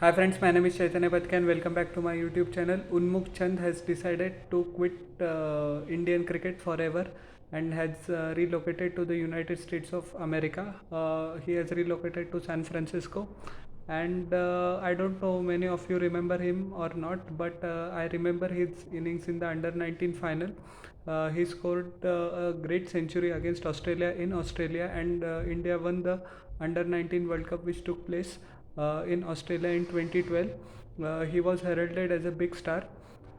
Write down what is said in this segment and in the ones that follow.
Hi friends, my name is Chaitanya Patka and welcome back to my YouTube channel. Unmukh Chand has decided to quit Indian cricket forever and has relocated to the United States of America. He has relocated to San Francisco, and I don't know many of you remember him or not, but I remember his innings in the under 19 final. He scored a great century against Australia in Australia, and India won the under 19 World Cup, which took place in Australia in 2012. He was heralded as a big star.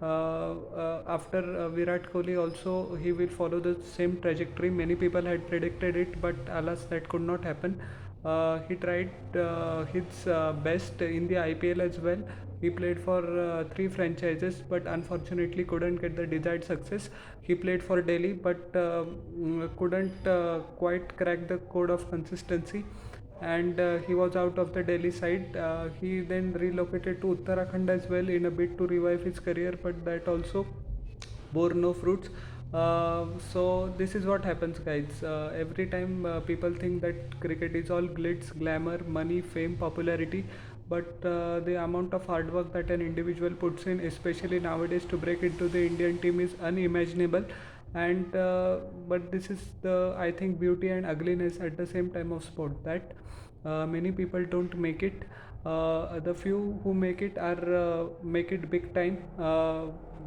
After Virat Kohli, also he will follow the same trajectory. Many people had predicted it, but alas, that could not happen. He tried his best in the IPL as well. He played for three franchises, but unfortunately couldn't get the desired success. He played for Delhi, but couldn't quite crack the code of consistency, and he was out of the Delhi side. He then relocated to Uttarakhand as well in a bid to revive his career, but that also bore no fruits. So this is what happens, guys. Every time people think that cricket is all glitz, glamour, money, fame, popularity, but the amount of hard work that an individual puts in, especially nowadays, to break into the Indian team is unimaginable. And but this is the, I think, beauty and ugliness at the same time of sport, that many people don't make it. The few who make it big time,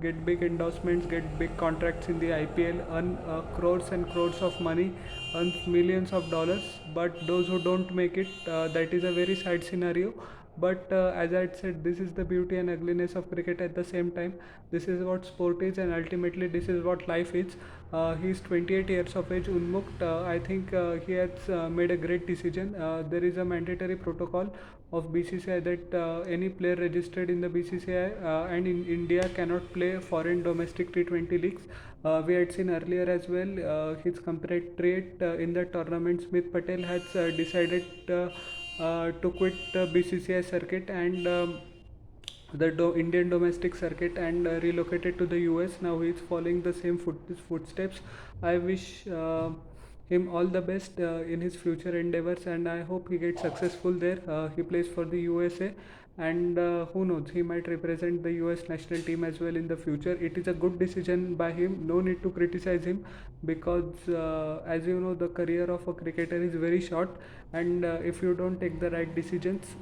get big endorsements, get big contracts in the IPL, earn crores and crores of money, earn millions of dollars. But those who don't make it, that is a very sad scenario. But as I said, this is the beauty and ugliness of cricket at the same time. This is what sport is, and ultimately this is what life is. He is 28 years of age, Unmukt. I think he has made a great decision. There is a mandatory protocol of BCCI that any player registered in the BCCI and in India cannot play foreign domestic T20 leagues. We had seen earlier as well his compatriot in the tournament, Smith Patel, has decided to quit the BCCI circuit and the Indian domestic circuit, and relocated to the US. Now he is following the same footsteps. I wish him all the best in his future endeavors, and I hope he gets successful there. He plays for the USA, and who knows, he might represent the US national team as well in the future. It is a good decision by him. No need to criticize him, because as you know, the career of a cricketer is very short, and if you don't take the right decisions,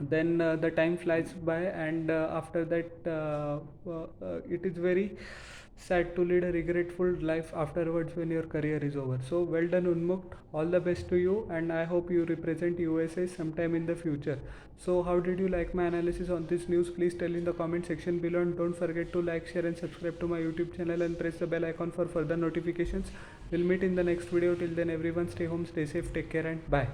then the time flies by, and after that it is very sad to lead a regretful life afterwards when your career is over. So well done, Unmukt. All the best to you, and I hope you represent USA sometime in the future. So how did you like my analysis on this news? Please tell in the comment section below, and don't forget to like, share and subscribe to my YouTube channel and press the bell icon for further notifications. We'll meet in the next video. Till then, everyone, stay home, stay safe, take care, and bye.